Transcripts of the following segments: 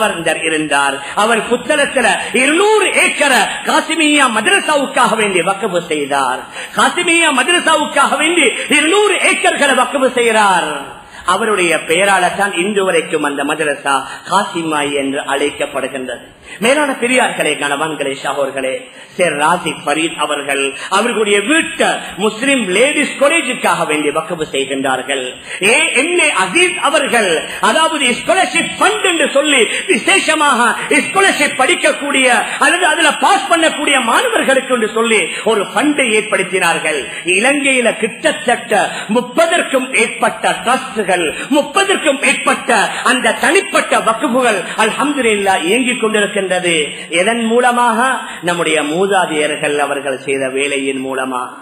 தனவந்தர் இருந்தார். அவர் புத்தளத்தில் 200 ஏக்கரை காசிமியா மதரசாவுக்காக வேண்டி வக்ஃப் செய்தார். காசிமியா மதரசாவுக்காக வேண்டி 200 ஏக்கர்களை வக்ஃப் செய்கிறார். அவருடைய பெயரால்தான் இன்று வரைக்கும் அந்த மதரசா காசிமாய் என்று அழைக்கப்படுகின்றது. மேலான பெரியார்களே, கணவன்களே, சகோதரர்களே, சேர் ராசி பரீத் அவர்கள் அவர்களுடைய வீட்டை முஸ்லிம் லேடிஸ் காலேஜுக்காக வேண்டி வக்ஃப் செய்கின்றார்கள். அசீஸ் அவர்கள் அதாவது ஸ்காலர்ஷிப் ஃபண்ட் என்று சொல்லி விசேஷமாக ஸ்காலர்ஷிப் படிக்கக்கூடிய அல்லது அதுல பாஸ் பண்ணக்கூடிய மாணவர்களுக்கு என்று சொல்லி ஒரு ஃபண்டை ஏற்படுத்தினார்கள். இலங்கையில கிட்டத்தட்ட 30க்கும் மேற்பட்ட ட்ரஸ்ட்கள், 30க்கும் மேற்பட்ட அந்த தனிப்பட்ட வக்ஃபுகள் அல்ஹம்துலில்லாஹ் இயங்கிக் கொண்டிருக்கின்றது. எதன் மூலமாக? நம்முடைய மூதாதையர்கள் அவர்கள் செய்த வேலையின் மூலமாக.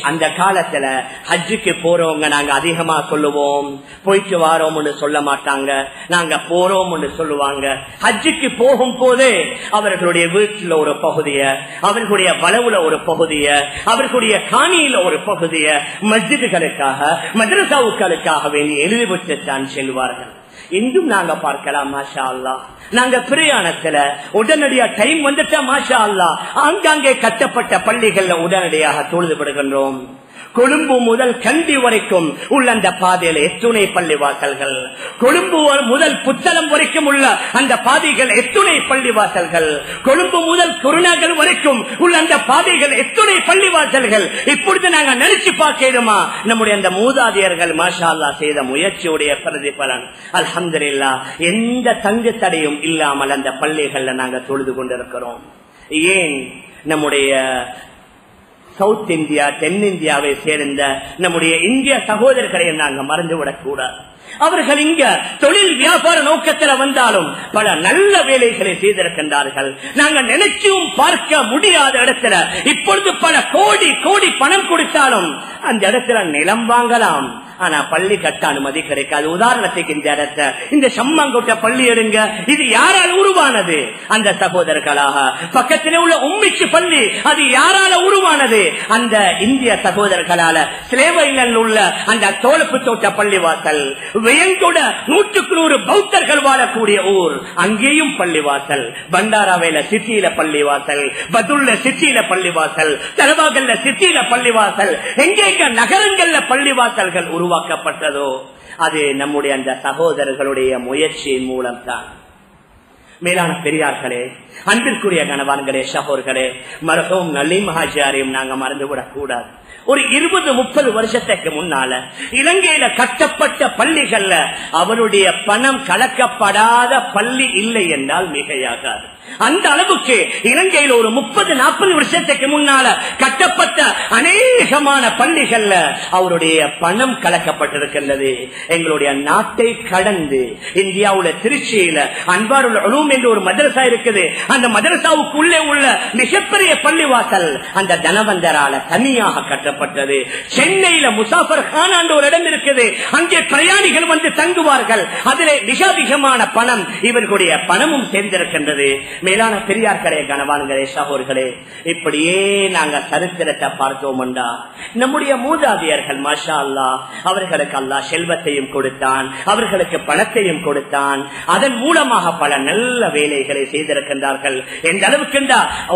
அந்த காலத்துல ஹஜ்ஜுக்கு போறவங்க நாங்க அதிகமா சொல்லுவோம், போயிட்டு வாரோம்னு சொல்ல மாட்டாங்க, நாங்க போறோம்னு சொல்லுவாங்க. ஹஜ்ஜுக்கு போகும் போது அவர்களுடைய வீட்டுல ஒரு பகுதிய, அவர்களுடைய வளவுல ஒரு பகுதிய, அவர்களுடைய காணியில ஒரு பகுதிய மஸ்ஜிதுகளுக்காக மதரசாவுக்களுக்காக வேண்டி எழுதிவிட்டு தான் செல்வார்கள். இன்றும் நாங்க பார்க்கலாம். மாஷா அல்லாஹ், நாங்க பிரயாணத்துல உடனடியா டைம் வந்துட்டா மாஷா அல்லாஹ் ஆங்காங்கே கட்டப்பட்ட பள்ளிகள்ல உடனடியாக தொழுதுபடுகின்றோம். கொழும்பு முதல் கண்டி வரைக்கும் உள்ள அந்த பாதையில எத்துணை பள்ளிவாசல்கள், கொழும்பு முதல் புத்தளம் வரைக்கும் உள்ள அந்த பாதைகள் எத்துணை பள்ளிவாசல்கள், கொழும்பு முதல் குருநாகல் வரைக்கும் உள்ள அந்த பாதைகள் எத்துணை பள்ளிவாசல்கள். இப்பொழுது நாங்க நினைச்சு பார்க்கணுமா நம்முடைய அந்த மூதாதையர்கள் மாஷா அல்லாஹ் செய்த முயற்சியுடைய பிரதிபலன். அல்ஹம்துலில்லாஹ் எந்த தங்கு தடையும் இல்லாமல் அந்த பள்ளிகள்ல நாங்க தொழுது கொண்டிருக்கிறோம். ஏன் நம்முடைய சவுத் இந்தியா, தென்னிந்தியாவை சேர்ந்த நம்முடைய இந்திய சகோதரர்களை நாங்கள் மறந்துவிடக் கூடாது. அவர்கள் இங்க தொழில் வியாபார நோக்கத்தில் வந்தாலும் பல நல்ல வேலைகளை செய்திருக்கின்றார்கள். நாங்க நினைச்சும் பார்க்க முடியாத இடத்துல இப்பொழுது பல கோடி கோடி பணம் கொடுத்தாலும் அந்த இடத்துல நிலம் வாங்கலாம், ஆனா பள்ளி கட்ட அனுமதி கிடைக்காது. உதாரணத்துக்கு இந்த இடத்த, இந்த சம்மாங்கோட்ட பள்ளி எடுங்க, இது யாரால் உருவானது? அந்த சகோதரர்களாக. பக்கத்திலே உள்ள உம்மிச்சு பள்ளி, அது யாரால உருவானது? அந்த இந்திய சகோதரர்களால. சிலேவையில் உள்ள அந்த தோளப்பு தோட்ட பள்ளிவாசல், வெயங்கொட 100க்கு 100 பௌத்தர்கள் வாழக்கூடிய ஊர், அங்கேயும் பள்ளிவாசல். பண்டாராவையில சிட்டியில பள்ளிவாசல், பதுல்ல சிட்டியில பள்ளிவாசல், தலவாகல்ல சிட்டியில பள்ளிவாசல், எங்கெங்க நகரங்கள்ல பள்ளிவாசல்கள் உருவாக்கப்பட்டதோ அது நம்முடைய அந்த சகோதரர்களுடைய முயற்சியின் மூலம் தான். மேலான பெரியார்களே, அன்பிற்குரிய கணவான்களே, சகோதரர்களே, மர்ஹூம் நலீம் ஹாஜியாரையும் நாங்க மறந்துவிடக் கூடாது. ஒரு 20-30 வருஷத்துக்கு முன்னால இலங்கையில கட்டப்பட்ட பள்ளிகள்ல அவருடைய பணம் கலக்கப்படாத பள்ளி இல்லை என்றால் மிகையாகாது. அந்த அளவுக்கு இலங்கையில் ஒரு 30-40 வருஷத்துக்கு முன்னால கட்டப்பட்ட அநேகமான பள்ளிகள்ல அவருடைய பணம் கலக்கப்பட்டிருக்கின்றது. எங்களுடைய நாட்டை கடந்து இந்தியாவுல திருச்சியில அன்வாருல் உலூம் என்ற ஒரு மதரசா இருக்குது. அந்த மதரசாவுக்கு உள்ளே உள்ள மிகப்பெரிய பள்ளிவாசல் அந்த தனவந்தரால தனியாக கட்டப்பட்டது. சென்னையில முசாஃபர் கான் என்ற ஒரு இடம் இருக்குது, அங்கே பிரயாணிகள் வந்து தங்குவார்கள். அதிலே மிக அதிகமான பணம் இவர்களுடைய பணமும் சேர்ந்திருக்கின்றது. மேலான பெரியார்களே, கணவான்களே, சகோதரர்களே, இப்படியே நாங்க சரித்திரத்தை பார்த்தோம். நம்முடைய மூதாதையர்கள் மாஷா அல்லாஹ் அவர்களுக்கு அல்லாஹ் செல்வத்தையும் கொடுத்தான், அவர்களுக்கு பணத்தையும் கொடுத்தான். அதன் மூலமாக பல நல்ல வேலைகளை செய்திருக்கின்றார்கள். எந்த அளவுக்கு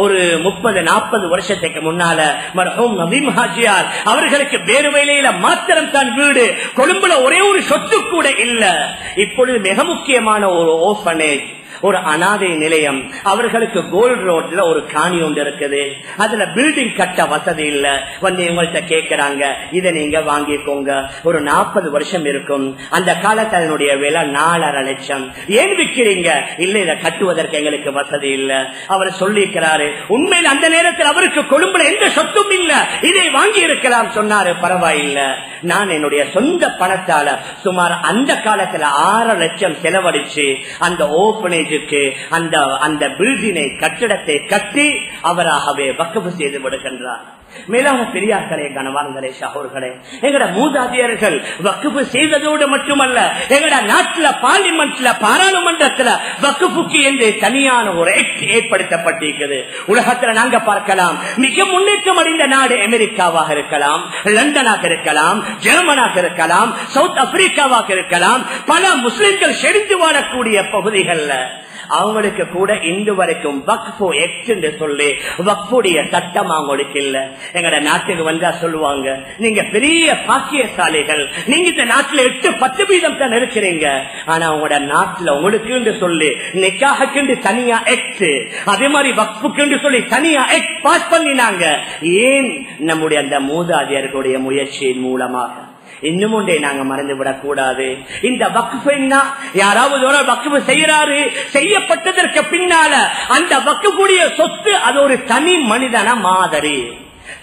ஒரு 30-40 வருஷத்துக்கு முன்னால மர்ஹூம் நலீம் ஹாஜியார் அவர்களுக்கு வேறு வேலையில மாத்திரம் தான் வீடு, கொழும்புல ஒரே ஒரு சொத்து கூட இல்ல. இப்பொழுது மிக முக்கியமான ஒரு ஓர்ஃபனேஜ், ஒரு அனாதை நிலையம். அவர்களுக்கு கோல்ட் ரோட்ல ஒரு காணி ஒன்று இருக்குது, அதுல பில்டிங் கட்ட வசதி இல்ல. வந்து இவங்கள்ட்ட கேட்கிறாங்க, இதை நீங்க வாங்கிக்கோங்க, ஒரு 40 வருஷம் இருக்கும். அந்த காலத்தில் அதனுடைய விலை 4.5 லட்சம். ஏன் விற்கிறீங்க? இல்ல, இதை கட்டுவதற்கு எங்களுக்கு வசதி இல்ல. அவர் சொல்லிக்கிறாரு, உண்மையில் அந்த நேரத்தில் அவருக்கு கொழும்புல எந்த சொத்தும் இல்ல, இதை வாங்கி இருக்கலாம். சொன்னாரு, பரவாயில்ல, நான் என்னுடைய சொந்த பணத்தால சுமார் அந்த காலத்துல 6 லட்சம் செலவழிச்சு அந்த ஓபனேஜ் அந்த பில்டிங்கை, கட்டிடத்தை கட்டி அவராகவே வக்ஃப் செய்து விடுகின்றார். மேலான பெரியார்களே, கனவான்களே, சகோதரர்களே, எங்கட மூதாதையர்கள் வக்ஃபு செய்ததோடு மட்டுமல்ல, எங்கட நாட்டில் பார்லிமெண்ட்ல பாராளுமன்றத்தில் வக்ஃபுக்கு என்று தனியான ஒரு ஆக்ட் ஏற்படுத்தப்பட்டிருக்கிறது. உலகத்தில் நாங்க பார்க்கலாம், மிக முன்னேற்றம் அடைந்த நாடு அமெரிக்காவாக இருக்கலாம், லண்டனாக இருக்கலாம், ஜெர்மனாக இருக்கலாம், சவுத் ஆப்பிரிக்காவாக இருக்கலாம், பல முஸ்லிம்கள் செழித்து வாழக்கூடிய பகுதிகள்ல அவங்களுக்கு கூட இன்று வரைக்கும் வக்ஃபு ஆக்ட் என்று சொல்லி வக்ஃபுடைய சட்டம் அவங்களுக்கு இல்ல. எங்கட நாட்டுக்கு வந்தா சொல்லுவாங்க, நீங்க பெரிய பாக்கியசாலிகள், நீங்க இந்த நாட்டுல 8-10% தான் இருக்கிறீங்க, ஆனா உங்களோட நாட்டுல உங்களுக்கு சொல்லி நிக்காஹுக்கு தனியா ஆக்ட், அதே மாதிரி வக்ஃபுக்கு சொல்லி தனியா ஆக்ட் பாஸ் பண்ணினாங்க. ஏன்? நம்முடைய அந்த மூதாதையர்களுடைய முயற்சியின் மூலமாக. இன்னும் ஒன்றை நாங்க மறந்துவிடக் கூடாது. இந்த வக்ஃபுன்னா யாராவது ஒரு வக்ஃபு செய்யறாரு, செய்யப்பட்டதற்கு பின்னால அந்த வக்ஃபுடைய சொத்து அது ஒரு தனி மனிதன மாதிரி,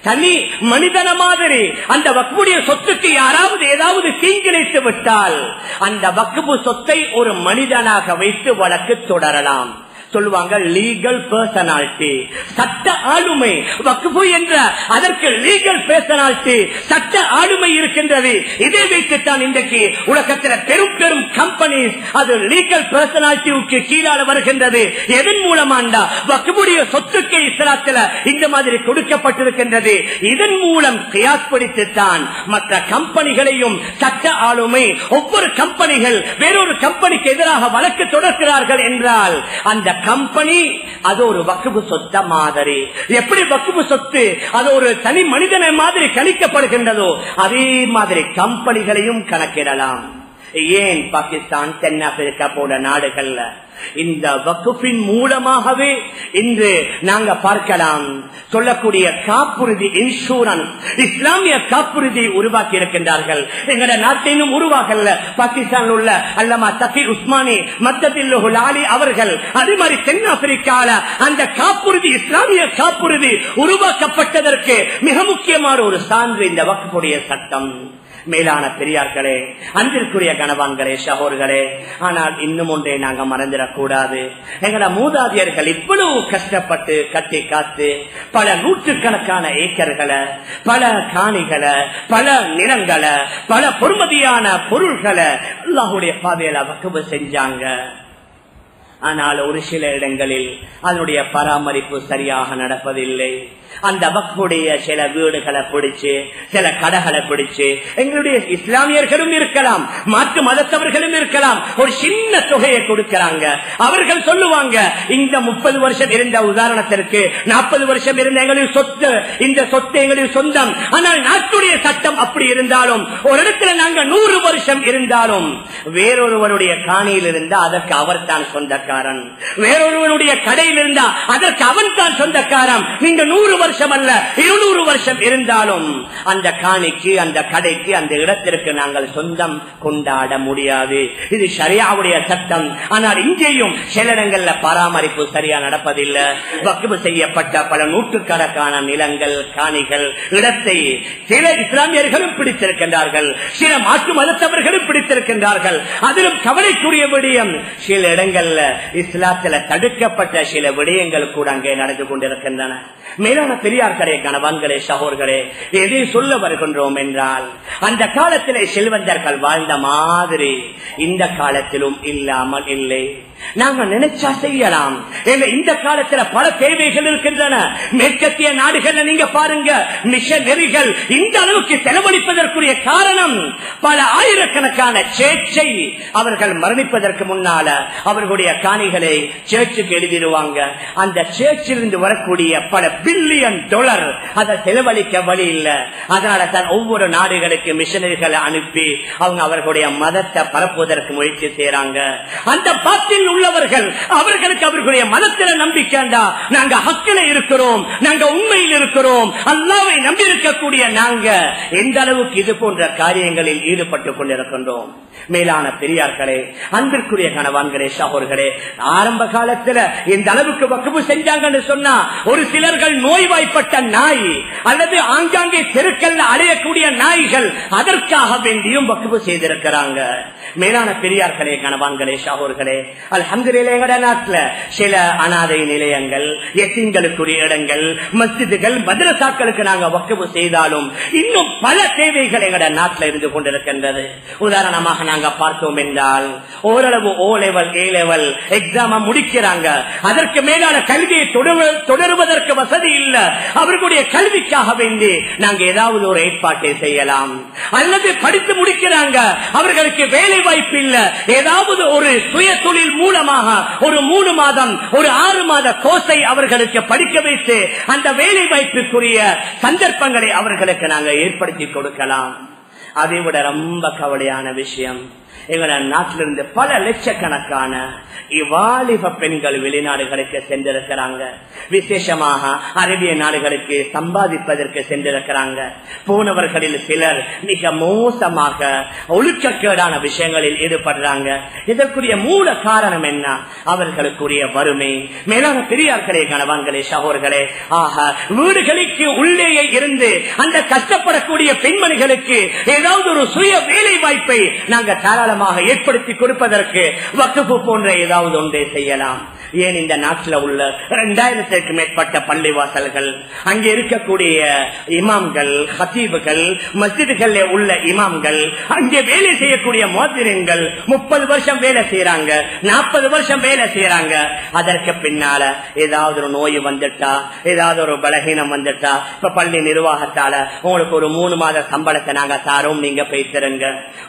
தனி மனிதன மாதிரி. அந்த வக்ஃபுடைய சொத்துக்கு யாராவது ஏதாவது தீங்கிழைத்து விட்டால் அந்த வக்ஃபு சொத்தை ஒரு மனிதனாக வைத்து வழக்கு தொடரலாம். சொல்லுவாங்க லீகல் பர்சனாலிட்டி, சட்ட ஆளுமை. வக்ஃபு என்ற அதற்கு லீகல் பர்சனாலிட்டி, சட்ட ஆளுமை இருக்கின்றது. இதை வைத்துத்தான் இன்றைக்கு உலகத்தில் பெரும் பெரும் கம்பெனிஸ் அது லீகல் பர்சனாலிட்டிக்கு கீழாக வருகின்றது. எதன் மூலமாண்டா வக்ஃபுடைய சொத்துக்கு இஸ்லாத்தில் இந்த மாதிரி கொடுக்கப்பட்டிருக்கின்றது. இதன் மூலம் கியாஸ்படித்துத்தான் மற்ற கம்பெனிகளையும் சட்ட ஆளுமை. ஒவ்வொரு கம்பெனிகள் வேறொரு கம்பெனிக்கு எதிராக வழக்கு தொடர்கிறார்கள் என்றால் அந்த கம்பெனி அது ஒரு வக்ஃபு சொத்த மாதிரி. எப்படி வக்ஃபு சொத்து அது ஒரு தனி மனிதனை மாதிரி கணிக்கப்படுகின்றதோ அதே மாதிரி கம்பெனிகளையும் கணக்கிடலாம். ஏன் பாகிஸ்தான், தென்னாப்பிரிக்கா போன்ற நாடுகள்ல இந்த வக்ஃபின் மூலமாகவே இன்று நாங்க பார்க்கலாம் சொல்லக்கூடிய காப்புறுதி, இன்சூரன்ஸ், இஸ்லாமிய காப்புறுதி உருவாக்கி இருக்கின்றார்கள். எங்கட நாட்டிலும் உருவாகல. பாகிஸ்தான் உள்ள அல்லமா தகி உஸ்மானி மத்ததில் ஆலி அவர்கள், அதே மாதிரி தென்னாப்பிரிக்கால அந்த காப்புறுதி, இஸ்லாமிய காப்புறுதி உருவாக்கப்பட்டதற்கு மிக முக்கியமான ஒரு சான்று இந்த வக்ஃபுடைய சட்டம். மேலான பெரியார்களே, அன்பிற்குரிய கணவான்களே, சகோதரர்களே, ஆனால் இன்னும் ஒன்றை நாங்க மறந்துடக்கூடாது. எங்களோட மூதாதையர்கள் இவ்வளவு கஷ்டப்பட்டு கட்டி காத்து பல நூற்றுக்கணக்கான ஏக்கர்களை, பல காணிகளை, பல நிலங்களை, பல பொறுமதியான பொருள்களை அல்லாஹ்வுடைய பாதையில வக்ஃபு செஞ்சாங்க. ஆனால் ஒரு சில இடங்களில் அதனுடைய பராமரிப்பு சரியாக நடப்பதில்லை. அந்த வக்ஃபுடைய சில வீடுகளை பிடிச்சு, சில கடைகளை பிடிச்சு, எங்களுடைய இஸ்லாமியர்களும் இருக்கலாம், மாற்று மதத்தவர்களும் இருக்கலாம், ஒரு சின்ன தொகையை கொடுக்கிறாங்க. அவர்கள் சொல்லுவாங்க, இந்த 30 வருஷம் இருந்த, உதாரணத்திற்கு 40 வருஷம் இருந்த எங்களுடைய சொத்து, இந்த சொத்து எங்களுடைய சொந்தம். ஆனால் நாட்டுடைய சட்டம் அப்படி இருந்தாலும், ஒரு இடத்துல நாங்க 100 வருஷம் இருந்தாலும் வேறொருவருடைய காணியில் இருந்தா அதற்கு அவர் தான் சொந்தக்காரன், வேறொருவருடைய கடையில் இருந்தா அதற்கு அவன் தான் சொந்தக்காரன். நீங்க 100 வருஷம் அல்ல 200 வருஷம் இருந்தாலும் அந்த காணிக்கு, அந்த கடைக்கு, அந்த இடத்திற்கு நாங்கள் சொந்தம் கொண்டாட முடியாது. இது ஷரியாவுடைய சட்டம். ஆனால் இங்கேயும் சில இடங்கள்ல பராமரிப்பு சரியா நடப்பதில்லை. வக்ஃபு செய்யப்பட்ட பல நூற்றுக்கணக்கான நிலங்கள், காணிகள், இடத்தை சில இஸ்லாமியர்களும் பிடித்திருக்கின்றார்கள், சில மாற்று மதத்தவர்களும் பிடித்திருக்கின்றார்கள். அதிலும் கவலைக்குரிய விடயம், சில இடங்கள்ல இஸ்லாத்தில் தடுக்கப்பட்ட சில விடயங்கள் கூட அங்கே நடந்து கொண்டிருக்கின்றன. மேலான பெரியார்களே, கணவான்களே, சகோதரர்களே, எதை சொல்ல வருகின்றோம் என்றால், அந்த காலத்திலே செல்வந்தர்கள் வாழ்ந்த மாதிரி இந்த காலத்திலும் இல்லாமல் இல்லை. நாங்க நினைச்சா செய்யலாம். இந்த காலத்துல பல தேவைகள் இருக்கின்றன. மேற்கத்திய நாடுகள்ல நீங்க பாருங்க, மிஷனரிகள் இந்த அளவுக்கு செலவழிப்பதற்குரிய காரணம், பல ஆயிரக்கணக்கான சேர்ச்சை அவர்கள் மரணிப்பதற்கு முன்னால அவர்களுடைய காணிகளை சேர்ச்சுக்கு எழுதிடுவாங்க. அந்த சேர்ச்சிலிருந்து வரக்கூடிய பல பில்லியன் டாலர் அதை செலவழிக்க வழி இல்லை. அதனால தான் ஒவ்வொரு நாடுகளுக்கு மிஷனரிகளை அனுப்பி அவங்க அவர்களுடைய மதத்தை பரப்புவதற்கு முயற்சி செய்யறாங்க. அந்த பாத்தில் உள்ளவர்கள் அவர்களுக்கு அவர்களுடைய மதத்தில நம்பிக்கைண்டா, நாங்க ஹக்கில இருக்கிறோம், நாங்க உண்மையில் இருக்கிறோம், அல்லாஹ்வை நம்பி இருக்கக்கூடிய நாங்க எந்த அளவுக்கு இது போன்ற காரியங்களில் ஈடுபட்டுக் கொண்டிருக்கின்றோம். மேலான பெரியார்களே, அன்பிற்குரிய கணவான்களே, சகோதரர்களே, ஆரம்ப காலத்துல இந்த அளவுக்கு வக்ஃபு செஞ்சாங்கன்னு சொன்னா ஒரு சிலர்கள் நோய்வாய்ப்பட்ட நாய் அல்லது ஆங்காங்கே தெருக்கல்ல அடையக்கூடிய நாய்கள் அதற்காக வேண்டியும் வக்ஃபு செய்திருக்கிறாங்க. மேலான பெரியார்களே, கணவான்களே, சகோதரர்களே, அல்ஹம்துலில்லாஹ் எங்கட நாட்டுல சில அனாதை நிலையங்கள், எத்தீம்களுக்குரிய இடங்கள், மஸ்ஜிதுகள், மதரசாக்களுக்கு நாங்க வக்ஃபு செய்தாலும் இன்னும் பல தேவைகள் எங்கட நாட்டில் இருந்து கொண்டிருக்கின்றது. உதாரணமாக நாங்க பார்த்தோம் என்றால் ஓரளவு O level A level எக்ஸாம முடிக்கிறாங்க, அதற்கு மேலான கல்வியை தொடருவதற்கு வசதி இல்ல, அவர்களுடைய கல்விக்காக வேண்டி நாங்க ஏதாவது ஒரு ஏற்பாட்டை செய்யலாம். அல்லது படித்து முடிக்கிறாங்க, அவர்களுக்கு வேலை வாய்ப்பு இல்ல, ஏதாவது ஒரு சுய தொழில் மூலமாக ஒரு 3 மாதம் ஒரு 6 மாத கோர்ஸை அவர்களுக்கு படிக்க வைத்து அந்த வேலை வாய்ப்புக்குரிய சந்தர்ப்பங்களை அவர்களுக்கு நாங்க ஏற்படுத்தி கொடுக்கலாம். அதை விட ரொம்ப கவலையான விஷயம், எங்கள நாட்டிலிருந்து பல லட்சக்கணக்கான இவாலிப பெண்கள் வெளிநாடுகளுக்கு சென்றிருக்கிறாங்க. விசேஷமாக அரேபிய நாடுகளுக்கு சம்பாதிப்பதற்கு சென்றிருக்கிறாங்க. போனவர்களில் சிலர் மிக மோசமாக ஒழுக்கக்கேடான விஷயங்களில் ஈடுபடுறாங்க. இதற்குரிய மூல காரணம் என்ன? அவர்களுக்குரிய வறுமை. மேலான பெரியார்களே, கணவான்களே, சகோதரர்களே, வீடுகளுக்கு உள்ளேயே இருந்து அந்த கஷ்டப்படக்கூடிய பெண்மணிகளுக்கு ஏதாவது ஒரு சுய வேலை வாய்ப்பை நாங்கள் தாராளமாக ஏற்படுத்தி கொடுப்பதற்கு வக்ஃபு போன்ற ஏதாவது ஒன்றை செய்யலாம். ஏன் இந்த நாட்டில் உள்ள 2000க்கு மேற்பட்ட பள்ளிவாசல்கள், அங்கே இருக்கக்கூடிய இமாம்கள், ஹத்தீபுகள், மஸ்ஜிதுகள் உள்ள இமாம்கள், அங்கே வேலை செய்யக்கூடிய முஅத்திரீன்கள் 30 வருஷம் வேலை செய்யறாங்க, 40 வருஷம் வேலை செய்யறாங்க. அதற்கு பின்னால ஏதாவது ஒரு நோய் வந்துட்டா, ஏதாவது ஒரு பலகீனம் வந்துட்டா, இப்ப பள்ளி நிர்வாகத்தால உங்களுக்கு ஒரு 3 மாத சம்பளத்தை நாங்க தாரோம், நீங்க பேசுறங்க.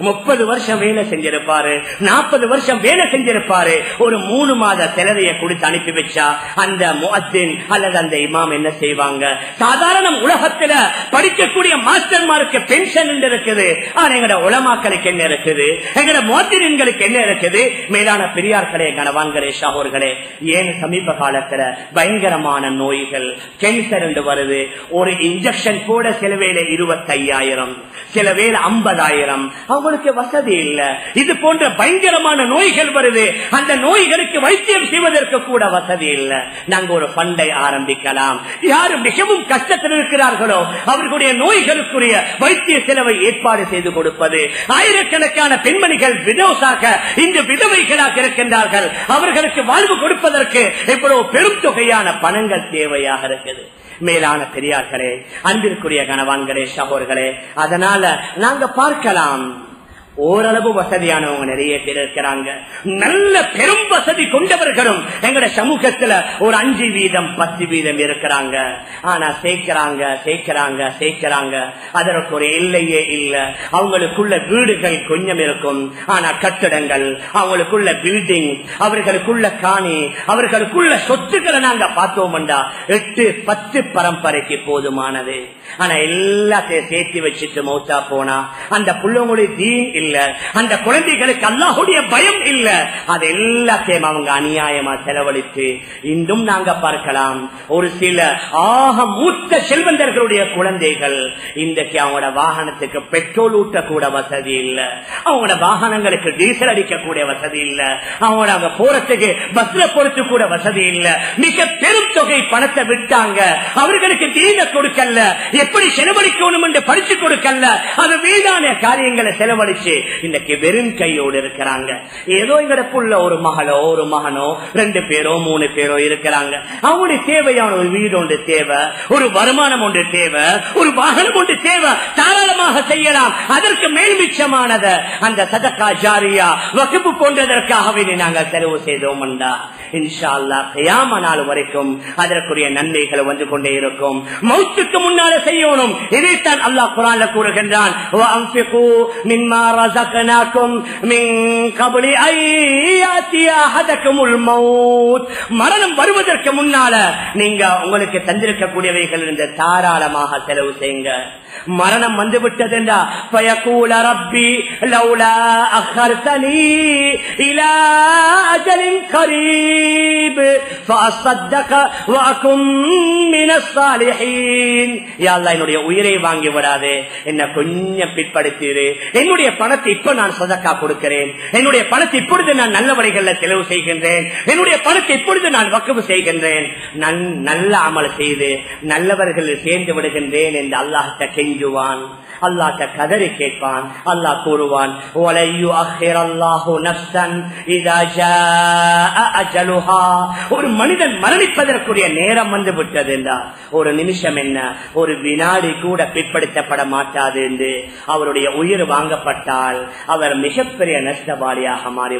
30 வருஷம் வேலை செஞ்சிருப்பாரு, 40 வருஷம் வேலை செஞ்சிருப்பாரு, ஒரு 3 மாத செலவையை கொடுத்து அனுப்பி வச்சா அந்த முஅத்தின் அல்லது அந்த இமாம் என்ன செய்வாங்க? சாதாரண உலகத்துல படிக்கக்கூடிய மாஸ்டர்மாருக்கு பென்ஷன் இருக்குது, ஆனா எங்கட உலமாக்களுக்கு என்ன இருக்குது? எங்கட முஅத்தின்களுக்கு என்ன இருக்குது? மேலான பெரியார்களே, கணவான்களே, சகோதரர்களே, ஏன் சமீப காலத்துல பயங்கரமான நோய்கள், கேன்சர் என்று வருது. ஒரு இன்ஜெக்ஷன் போட சில வேலை 25,000, சில வேலை 50,000. அவங்களுக்கு வசதி இல்ல. இது போன்ற பயங்கரமான நோய்கள் வருது. அந்த நோய்களுக்கு வைத்தியம் செய்வதற்கு கூட வசதி இல்ல. நாங்க ஒரு ஃபண்டை ஆரம்பிக்கலாம். யாரு மிகவும் கஷ்டத்தில் இருக்கிறார்களோ அவர்களுடைய நோய்களுக்குரிய வைத்திய செலவை ஏற்பாடு செய்து கொடுப்பது. ஆயிரக்கணக்கான பெண்மணிகள் விதோசாக இந்த விதவைகளாக இருக்கின்றார்கள். அவர்களுக்கு வாழ்வு கொடுப்பதற்கு எவ்வளவு பெரும் தொகையான பணங்கள் தேவையாக இருக்குது. மேலான பெரியார்களே, அன்பிற்குரிய கணவான்களே, சகோதரர்களே, அதனால நாங்க பார்க்கலாம் ஓரளவு வசதியானவங்க நிறைய பேர் இருக்கிறாங்க. நல்ல பெரும் வசதி கொண்டவர்களும் எங்கட சமூகத்துல ஒரு 5% 10% இருக்கிறாங்க. ஆனா சேர்க்கிறாங்க அதற்கு ஒரு எல்லையே இல்ல. அவங்களுக்குள்ள வீடுகள் கொஞ்சம் இருக்கும், ஆனா கட்டிடங்கள், அவங்களுக்குள்ள பில்டிங், அவர்களுக்குள்ள காணி, அவர்களுக்குள்ள சொத்துக்களை நாங்க பார்த்தோம்டா 8-10 பரம்பரைக்கு போதுமானது. ஆனா எல்லாத்தையும் சேர்த்து வச்சுட்டு மௌத்தா போனா அந்த புள்ளங்களுடைய தீன் இல்ல, அந்த குழந்தைகளுக்கு அல்லாஹ்வுடைய பயம் இல்ல. அது எல்லாத்தையும் அவங்க அநியாயமா செலவழித்து இன்னும் நாங்க பார்க்கலாம். ஒரு சில ஆக மூத்த செல்வந்தர்களுடைய குழந்தைகள் இன்றைக்கு அவங்களோட வாகனத்துக்கு பெட்ரோல் ஊட்ட கூட வசதி இல்ல, அவங்களோட வாகனங்களுக்கு டீசல் அடிக்கக்கூடிய வசதி இல்ல, அவங்களோட அங்க போறதுக்கு பஸ்ல போறது கூட வசதி இல்ல. மிக பெரும் தொகை பணத்தை விட்டாங்க, அவர்களுக்கு தீன கொடுக்கல, எப்படி செலவழிக்கணும் என்று படிச்சு கொடுக்கல. அது வீணான காரியங்களை செலவழிச்சு இன்னைக்கு வெறும் கையோடு இருக்கிறாங்க. ஏதோ எங்கட புள்ள ஒரு மகளோ ஒரு மகனோ 2 பேரோ 3 பேரோ இருக்கிறாங்க. அவங்களுடைய தேவையான ஒரு வீடு ஒன்று தேவை, ஒரு வருமானம் ஒன்று தேவை, ஒரு வாகனம் ஒன்று தேவை, தாராளமாக செய்யலாம். அதற்கு மேல்மிச்சமானத அந்த சதகா ஜாரியா வக்ஃபு போன்றதற்காகவே நாங்கள் செலவு செய்தோம். இன்ஷா அல்லாஹ் கியாம நாள் வரைக்கும் அதற்குரிய நன்மைகள் வந்து கொண்டே இருக்கும். மௌத்துக்கு முன்னால செய்யணும். இதைத்தான் அல்லாஹ் குர்ஆன்ல கூறுகின்றான், மரணம் வருவதற்கு முன்னால நீங்க உங்களுக்கு தந்திருக்கக்கூடியவைகள் இருந்து தாராளமாக செலவு செய்யுங்க. மரணம் வந்து விட்டதுண்டா ஃபயகூல ரப்பி லௌலா அഖர்தனி இலா அஜலின் கரீப் ஃபஅஸ்தக வஅகும் மினஸ் சாலிஹீன். யா அல்லாஹ் என்னுடைய உயிரை வாங்கி விடாதே, என்ன கொஞ்சம் பிற்படுத்திடு. என்னுடைய பணத்தை இப்ப நான் சதக்கா கொடுக்கிறேன், என்னுடைய பணத்தை இப்பொழுது நான் நல்ல வழிகளில் செலவு செய்கின்றேன், என்னுடைய பணத்தை இப்பொழுது நான் வக்ஃப் செய்கின்றேன், நல்ல அமல் செய்து நல்லவர்கள் சேர்ந்து விடுகின்றேன் என்று அல்லாஹ்ட்ட கெஞ்சுவான், அல்லாஹ்ட்ட கதறி கேட்பான். அல்லாஹ் கூறுவான், ஒரு மனிதன் மரணிப்பதற்குரிய நேரம் வந்து விட்டது என்றால் ஒரு நிமிஷம் என்ன, ஒரு வினாடி கூட பிற்படுத்தப்பட மாட்டாது என்று அவருடைய உயிர் வாங்கப்பட்டால் அவர் மிகப்பெரிய நஷ்டவாளியாக மாறி